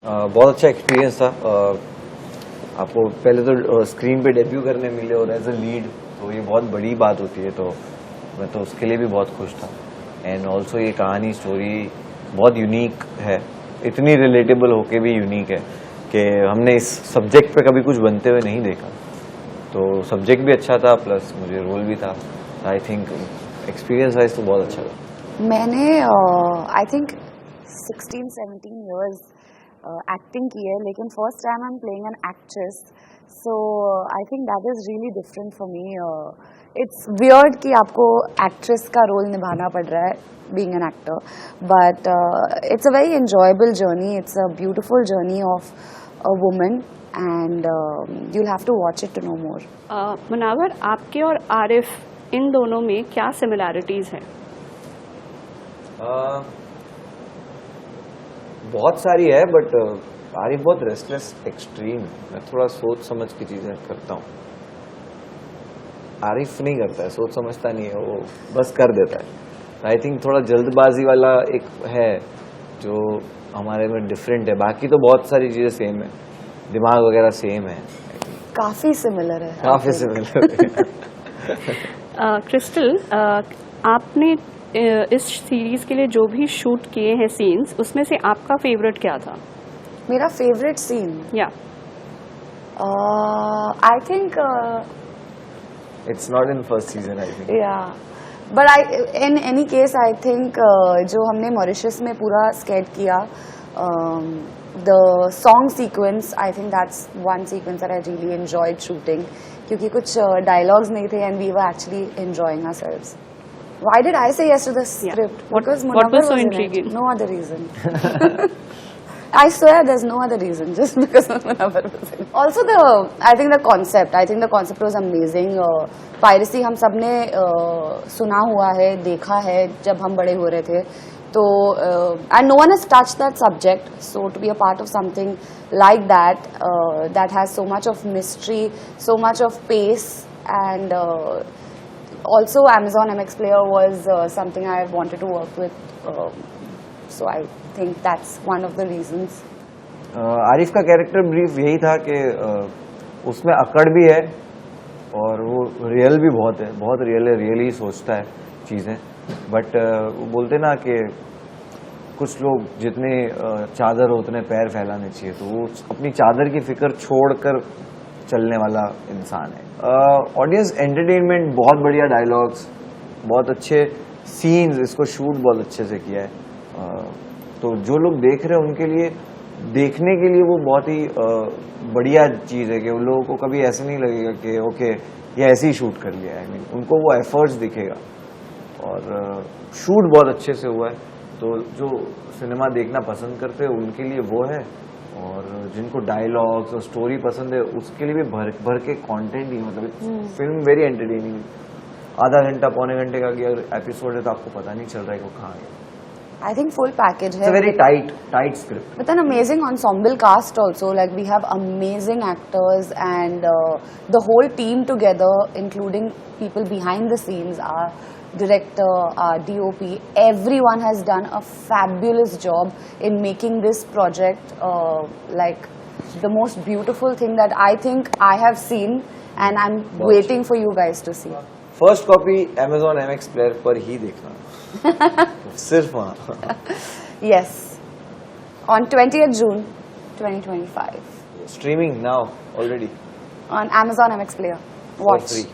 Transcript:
बहुत अच्छा एक्सपीरियंस था। आपको पहले तो स्क्रीन पे डेब्यू करने मिले और एज अ लीड, तो ये बहुत बड़ी बात होती है, तो मैं तो उसके लिए भी बहुत खुश था। एंड ऑल्सो ये कहानी स्टोरी बहुत यूनिक है, इतनी रिलेटेबल होके भी यूनिक है कि हमने इस सब्जेक्ट पे कभी कुछ बनते हुए नहीं देखा। तो सब्जेक्ट भी अच्छा था, प्लस मुझे रोल भी था। आई थिंक एक्सपीरियंस वाइज तो बहुत अच्छा था। मैंने आई थिंक 16-17 years एक्टिंग की है, लेकिन first time I am playing an actress, so I think that is really different for me. It's weird कि आपको एक्ट्रेस का रोल निभाना पड़ रहा है being an actor, but it's a very enjoyable journey. It's a beautiful journey of a woman, and you'll have to watch it to know more. Munawar, आपके और आरिफ इन दोनों में क्या सिमिलैरिटीज़ हैं? बहुत सारी है, बट आरिफ बहुत रेस्टलेस एक्सट्रीम। मैं थोड़ा सोच समझ की चीजें करता हूँ, आरिफ नहीं करता है, सोच समझता नहीं है, वो बस कर देता है। आई थिंक थोड़ा जल्दबाजी वाला एक है जो हमारे में डिफरेंट है, बाकी तो बहुत सारी चीजें सेम है, दिमाग वगैरह सेम है, काफी सिमिलर है, काफी सिमिलर है। क्रिस्टल, आपने इस सीरीज के लिए जो भी शूट किए हैं सीन्स, उसमें से आपका फेवरेट क्या था? मेरा फेवरेट सीन, या I think it's not in first season, I think. या but I in any case I think जो हमने मॉरिशस में पूरा स्केट किया, the song sequence, I think that's one sequence that I really enjoyed shooting, क्योंकि कुछ dialogues नहीं थे and we were actually enjoying ourselves. Why did I say yes to the script? What was so intriguing? No other reason. I swear there's no other reason, just because Munawar was in it. Also I think the concept was amazing. Piracy हम सब ने सुना हुआ है, देखा है जब हम बड़े हो रहे थे, तो and no one has touched that subject, so to be a part of something like that that has so much of mystery, so much of pace, and also Amazon MX Player was something I wanted to work with, so I think that's one of the reasons. Arif का character brief यही था कि उसमें अकड़ भी है और वो रियल भी बहुत है, बहुत रियल है, रियली सोचता है चीज़ें, बट वो बोलते ना कि कुछ लोग जितने चादर हो उतने पैर फैलाने चाहिए, तो वो अपनी चादर की फिक्र छोड़कर चलने वाला इंसान है। ऑडियंस एंटरटेनमेंट, बहुत बढ़िया डायलॉग्स, बहुत अच्छे सीन्स, इसको शूट बहुत अच्छे से किया है, तो जो लोग देख रहे हैं उनके लिए, देखने के लिए वो बहुत ही बढ़िया चीज़ है कि उन लोगों को कभी ऐसे नहीं लगेगा कि ओके ये ऐसे ही शूट कर लिया है। आई मीन उनको वो एफर्ट्स दिखेगा और शूट बहुत अच्छे से हुआ है, तो जो सिनेमा देखना पसंद करते हैं उनके लिए वो है, और जिनको डायलॉग्स और स्टोरी पसंद है उसके लिए भी भर के कंटेंट ही, मतलब फिल्म वेरी एंटरटेनिंग। आधा घंटा पौने घंटे का अगर एपिसोड है तो आपको पता नहीं चल रहा है कि वो कहाँ है। I think full package है. It's a very tight script. With an amazing ensemble cast also, like we have amazing actors and the whole team together, including people behind the scenes, our director, our DOP, everyone has done a fabulous job in making this project like the most beautiful thing that I think I have seen, and I'm waiting for you guys to see. First copy Amazon MX Player पर ही देखना, सिर्फ वहाँ। Yes, on 20th June 2025. Streaming now already On Amazon MX Player. Watch. For free.